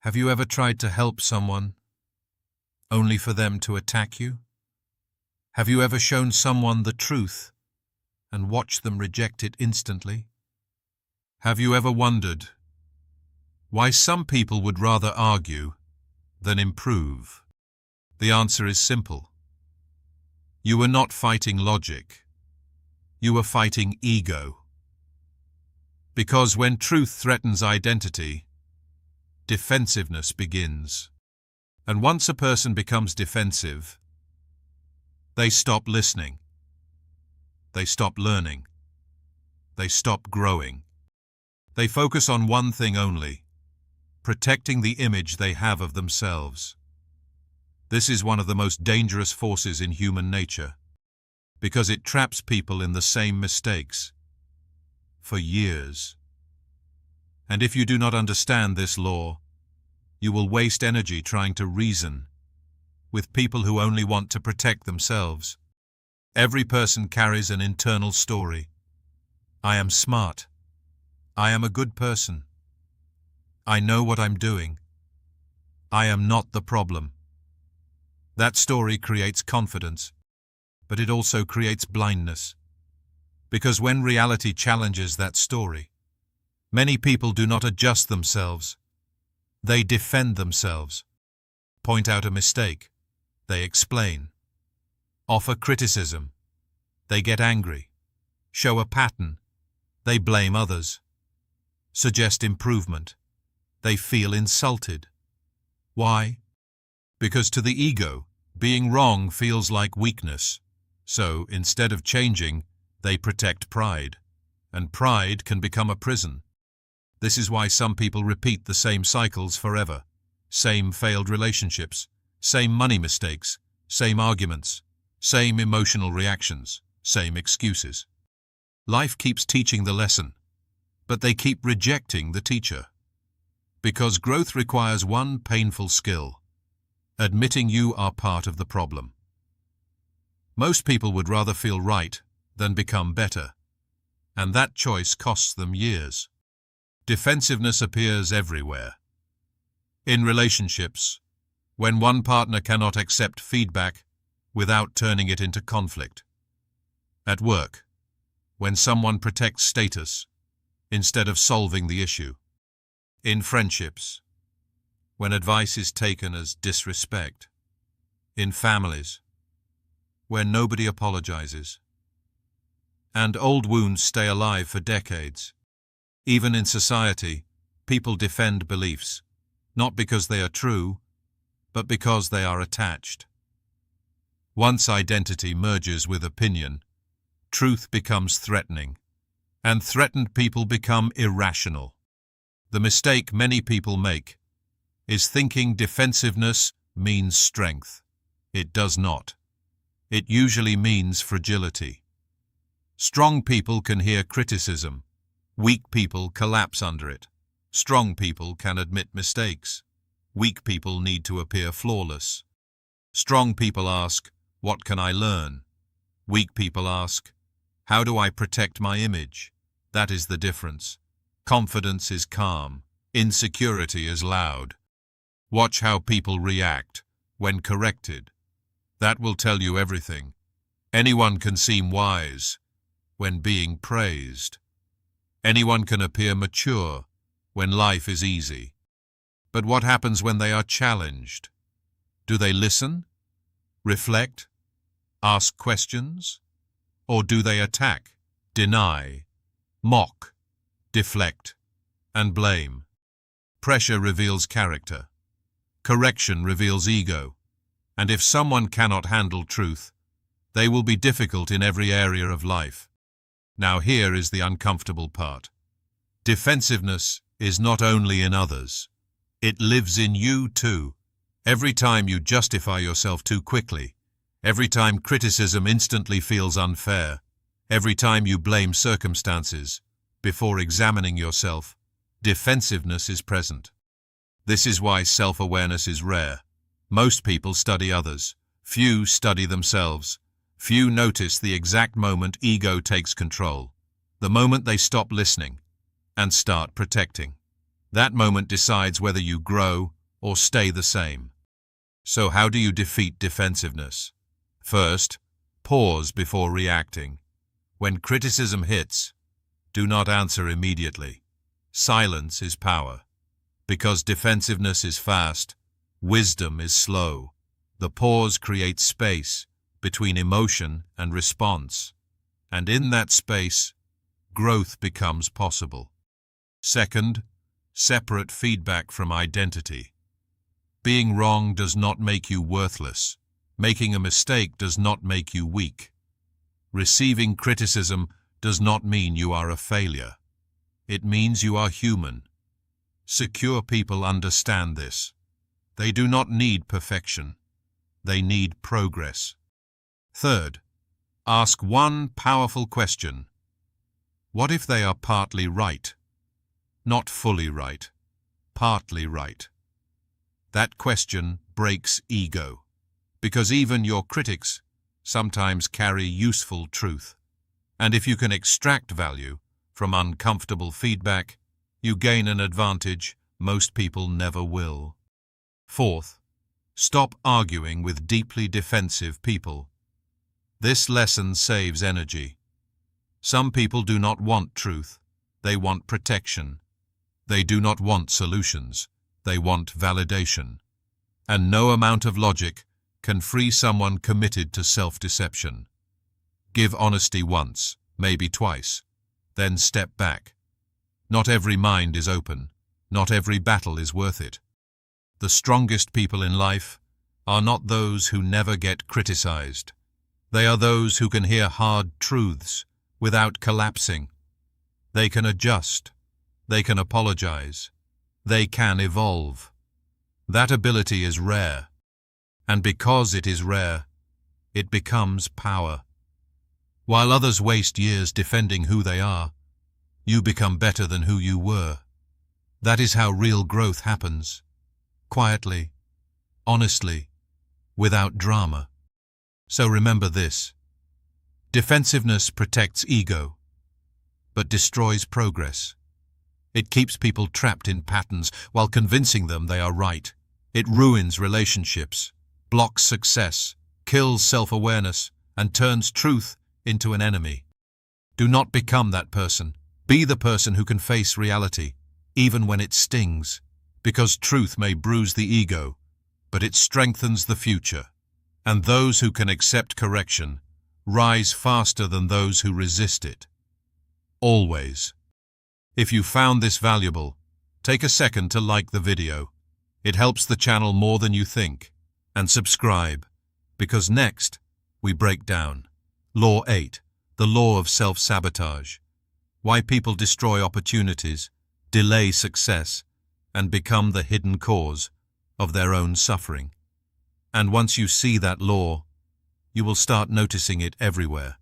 Have you ever tried to help someone, only for them to attack you? Have you ever shown someone the truth and watched them reject it instantly? Have you ever wondered why some people would rather argue than improve? The answer is simple. You were not fighting logic. You were fighting ego. Because when truth threatens identity, defensiveness begins. And once a person becomes defensive, they stop listening. They stop learning. They stop growing. They focus on one thing only: protecting the image they have of themselves. This is one of the most dangerous forces in human nature, because it traps people in the same mistakes for years. And if you do not understand this law, you will waste energy trying to reason with people who only want to protect themselves. Every person carries an internal story. I am smart. I am a good person. I know what I'm doing. I am not the problem. That story creates confidence, but it also creates blindness. Because when reality challenges that story, many people do not adjust themselves. They defend themselves, point out a mistake, they explain, offer criticism, they get angry, show a pattern, they blame others, suggest improvement, they feel insulted. Why? Because to the ego, being wrong feels like weakness. So, instead of changing, they protect pride. And pride can become a prison. This is why some people repeat the same cycles forever. Same failed relationships, same money mistakes, same arguments, same emotional reactions, same excuses. Life keeps teaching the lesson, but they keep rejecting the teacher. Because growth requires one painful skill: admitting you are part of the problem. Most people would rather feel right than become better, and that choice costs them years. Defensiveness appears everywhere. In relationships, when one partner cannot accept feedback without turning it into conflict. At work, when someone protects status instead of solving the issue. In friendships, when advice is taken as disrespect. In families, where nobody apologizes. And old wounds stay alive for decades. Even in society, people defend beliefs, not because they are true, but because they are attached. Once identity merges with opinion, truth becomes threatening, and threatened people become irrational. The mistake many people make is thinking defensiveness means strength. It does not. It usually means fragility. Strong people can hear criticism. Weak people collapse under it. Strong people can admit mistakes. Weak people need to appear flawless. Strong people ask, "What can I learn?" Weak people ask, "How do I protect my image?" That is the difference. Confidence is calm. Insecurity is loud. Watch how people react when corrected. That will tell you everything. Anyone can seem wise when being praised. Anyone can appear mature when life is easy. But what happens when they are challenged? Do they listen, reflect, ask questions? Or do they attack, deny, mock, deflect, and blame? Pressure reveals character. Correction reveals ego. And if someone cannot handle truth, they will be difficult in every area of life. Now here is the uncomfortable part. Defensiveness is not only in others. It lives in you too. Every time you justify yourself too quickly, every time criticism instantly feels unfair, every time you blame circumstances before examining yourself, defensiveness is present. This is why self-awareness is rare. Most people study others. Few study themselves. Few notice the exact moment ego takes control, the moment they stop listening and start protecting. That moment decides whether you grow or stay the same. So how do you defeat defensiveness? First, pause before reacting. When criticism hits, do not answer immediately. Silence is power. Because defensiveness is fast, wisdom is slow. The pause creates space between emotion and response, and in that space, growth becomes possible. Second, separate feedback from identity. Being wrong does not make you worthless. Making a mistake does not make you weak. Receiving criticism does not mean you are a failure. It means you are human. Secure people understand this. They do not need perfection. They need progress. Third, ask one powerful question. What if they are partly right? Not fully right, partly right. That question breaks ego, because even your critics sometimes carry useful truth. And if you can extract value from uncomfortable feedback, you gain an advantage most people never will. Fourth, stop arguing with deeply defensive people. This lesson saves energy. Some people do not want truth. They want protection. They do not want solutions. They want validation. And no amount of logic can free someone committed to self-deception. Give honesty once, maybe twice, then step back. Not every mind is open. Not every battle is worth it. The strongest people in life are not those who never get criticized. They are those who can hear hard truths without collapsing. They can adjust. They can apologize. They can evolve. That ability is rare. And because it is rare, it becomes power. While others waste years defending who they are, you become better than who you were. That is how real growth happens. Quietly, honestly, without drama. So remember this. Defensiveness protects ego, but destroys progress. It keeps people trapped in patterns while convincing them they are right. It ruins relationships, blocks success, kills self-awareness, and turns truth into an enemy. Do not become that person. Be the person who can face reality, even when it stings, because truth may bruise the ego, but it strengthens the future. And those who can accept correction rise faster than those who resist it. Always. If you found this valuable, take a second to like the video. It helps the channel more than you think. And subscribe, because next we break down Law 8, the law of self-sabotage. Why people destroy opportunities, delay success, and become the hidden cause of their own suffering. And once you see that law, you will start noticing it everywhere.